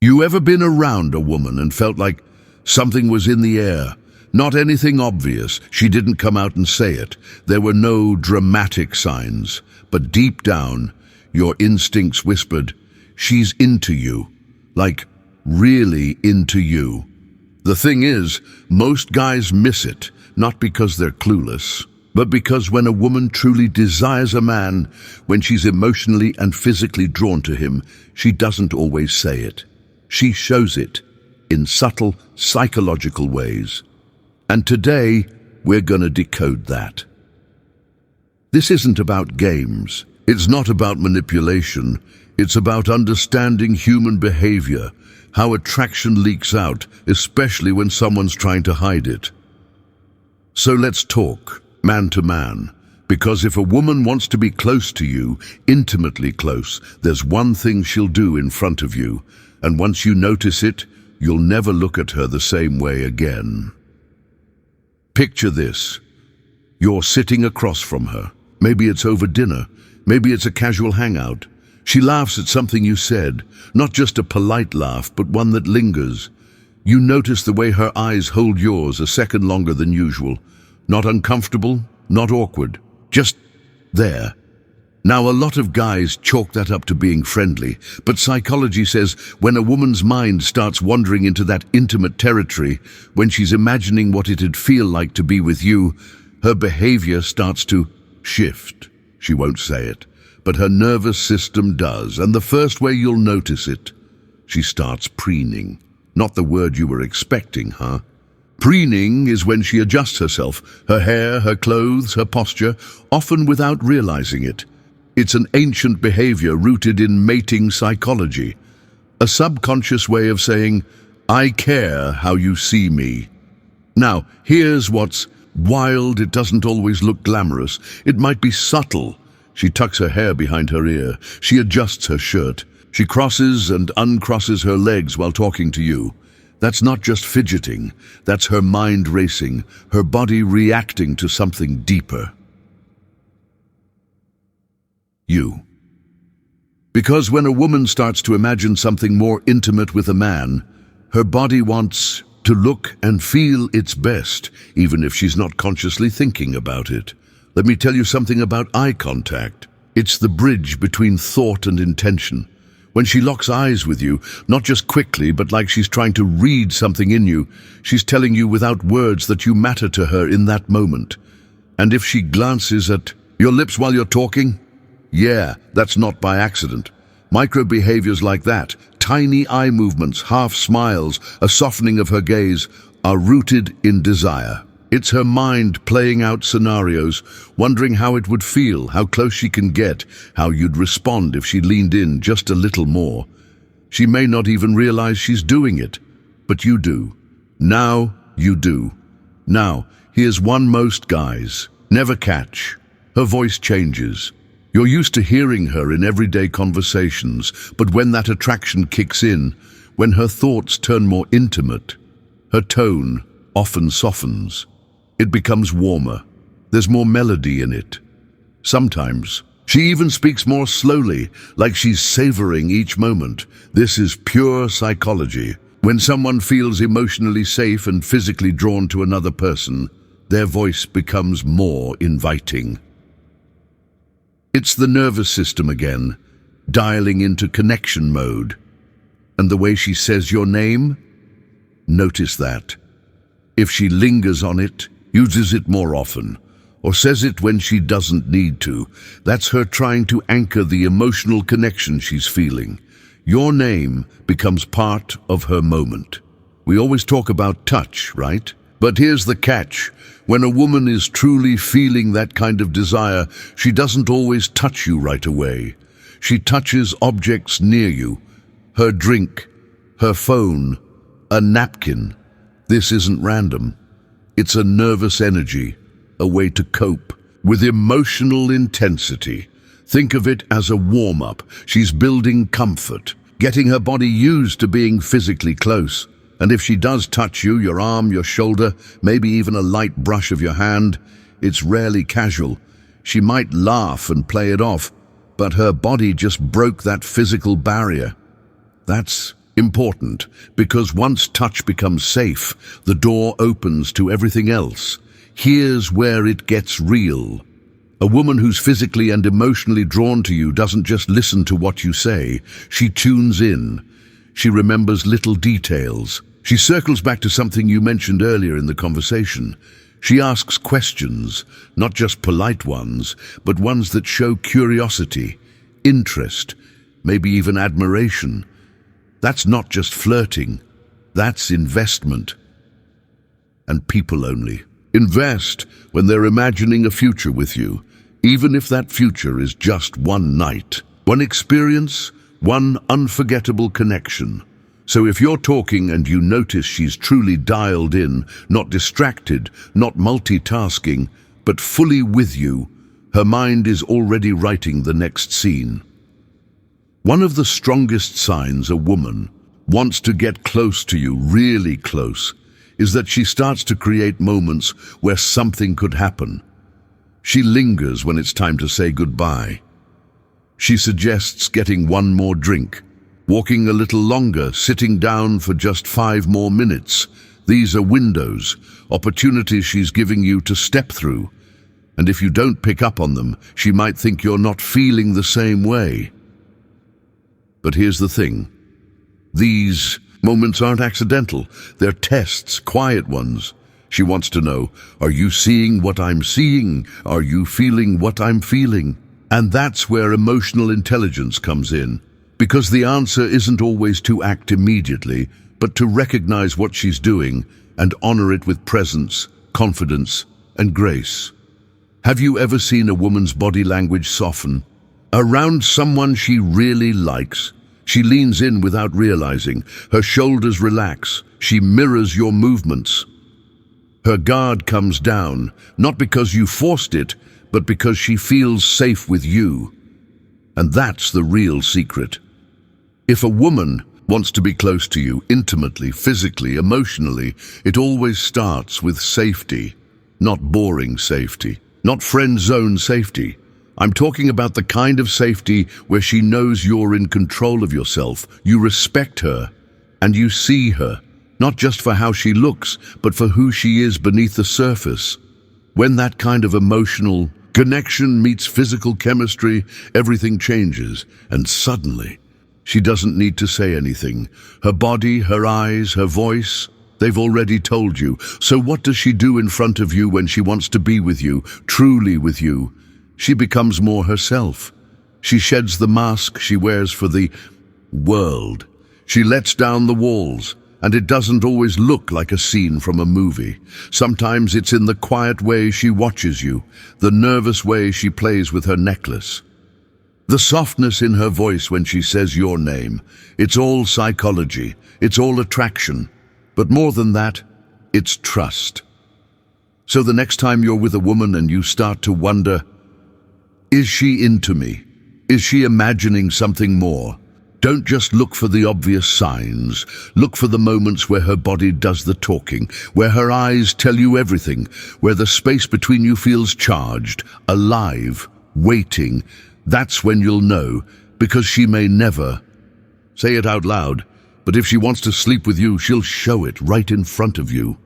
You ever been around a woman and felt like something was in the air? Not anything obvious. She didn't come out and say it. There were no dramatic signs. But deep down, your instincts whispered, she's into you. Like, really into you. The thing is, most guys miss it, not because they're clueless, but because when a woman truly desires a man, when she's emotionally and physically drawn to him, she doesn't always say it. She shows it in subtle, psychological ways. And today, we're gonna decode that. This isn't about games. It's not about manipulation. It's about understanding human behavior, how attraction leaks out, especially when someone's trying to hide it. So let's talk, man to man. Because if a woman wants to be close to you, intimately close, there's one thing she'll do in front of you. And once you notice it, you'll never look at her the same way again. Picture this. You're sitting across from her. Maybe it's over dinner. Maybe it's a casual hangout. She laughs at something you said, not just a polite laugh, but one that lingers. You notice the way her eyes hold yours a second longer than usual. Not uncomfortable, not awkward, just there. Now, a lot of guys chalk that up to being friendly, but psychology says when a woman's mind starts wandering into that intimate territory, when she's imagining what it'd feel like to be with you, her behavior starts to shift. She won't say it, but her nervous system does, and the first way you'll notice it, she starts preening. Not the word you were expecting, huh? Preening is when she adjusts herself, her hair, her clothes, her posture, often without realizing it. It's an ancient behavior rooted in mating psychology, a subconscious way of saying, I care how you see me. Now, here's what's wild. It doesn't always look glamorous. It might be subtle. She tucks her hair behind her ear. She adjusts her shirt. She crosses and uncrosses her legs while talking to you. That's not just fidgeting. That's her mind racing, her body reacting to something deeper. You. Because when a woman starts to imagine something more intimate with a man, her body wants to look and feel its best, even if she's not consciously thinking about it. Let me tell you something about eye contact. It's the bridge between thought and intention. When she locks eyes with you, not just quickly, but like she's trying to read something in you, she's telling you without words that you matter to her in that moment. And if she glances at your lips while you're talking, yeah, that's not by accident. Micro behaviors like that, tiny eye movements, half smiles, a softening of her gaze, are rooted in desire. It's her mind playing out scenarios, wondering how it would feel, how close she can get, how you'd respond if she leaned in just a little more. She may not even realize she's doing it, but you do. Now you do. Now, here's one most guys never catch. Her voice changes. You're used to hearing her in everyday conversations, but when that attraction kicks in, when her thoughts turn more intimate, her tone often softens. It becomes warmer. There's more melody in it. Sometimes, she even speaks more slowly, like she's savoring each moment. This is pure psychology. When someone feels emotionally safe and physically drawn to another person, their voice becomes more inviting. It's the nervous system again, dialing into connection mode. And the way she says your name, notice that. If she lingers on it, uses it more often, or says it when she doesn't need to, that's her trying to anchor the emotional connection she's feeling. Your name becomes part of her moment. We always talk about touch, right? But here's the catch. When a woman is truly feeling that kind of desire, she doesn't always touch you right away. She touches objects near you. Her drink, her phone, a napkin. This isn't random. It's a nervous energy, a way to cope with emotional intensity. Think of it as a warm-up. She's building comfort, getting her body used to being physically close. And if she does touch you, your arm, your shoulder, maybe even a light brush of your hand, it's rarely casual. She might laugh and play it off, but her body just broke that physical barrier. That's Important, because once touch becomes safe, the door opens to everything else. Here's where it gets real. A woman who's physically and emotionally drawn to you doesn't just listen to what you say. She tunes in. She remembers little details. She circles back to something you mentioned earlier in the conversation. She asks questions, not just polite ones, but ones that show curiosity, interest, maybe even admiration. That's not just flirting. That's investment. And people only invest when they're imagining a future with you, even if that future is just one night, one experience, one unforgettable connection. So if you're talking and you notice she's truly dialed in, not distracted, not multitasking, but fully with you, her mind is already writing the next scene. One of the strongest signs a woman wants to get close to you, really close, is that she starts to create moments where something could happen. She lingers when it's time to say goodbye. She suggests getting one more drink, walking a little longer, sitting down for just 5 more minutes. These are windows, opportunities she's giving you to step through. And if you don't pick up on them, she might think you're not feeling the same way. But here's the thing. These moments aren't accidental. They're tests, quiet ones. She wants to know, are you seeing what I'm seeing? Are you feeling what I'm feeling? And that's where emotional intelligence comes in. Because the answer isn't always to act immediately, but to recognize what she's doing and honor it with presence, confidence, and grace. Have you ever seen a woman's body language soften? Around someone she really likes, she leans in without realizing. Her shoulders relax. She mirrors your movements. Her guard comes down, not because you forced it, but because she feels safe with you. And that's the real secret. If a woman wants to be close to you, intimately, physically, emotionally, it always starts with safety. Not boring safety, not friend zone safety. I'm talking about the kind of safety where she knows you're in control of yourself, you respect her, and you see her, not just for how she looks, but for who she is beneath the surface. When that kind of emotional connection meets physical chemistry, everything changes, and suddenly, she doesn't need to say anything. Her body, her eyes, her voice, they've already told you. So what does she do in front of you when she wants to be with you, truly with you? She becomes more herself. She sheds the mask she wears for the world. She lets down the walls, and it doesn't always look like a scene from a movie. Sometimes it's in the quiet way she watches you, the nervous way she plays with her necklace, the softness in her voice when she says your name. It's all psychology. It's all attraction. But more than that, it's trust. So the next time you're with a woman and you start to wonder, is she into me? Is she imagining something more? Don't just look for the obvious signs. Look for the moments where her body does the talking, where her eyes tell you everything, where the space between you feels charged, alive, waiting. That's when you'll know, because she may never say it out loud, but if she wants to sleep with you, she'll show it right in front of you.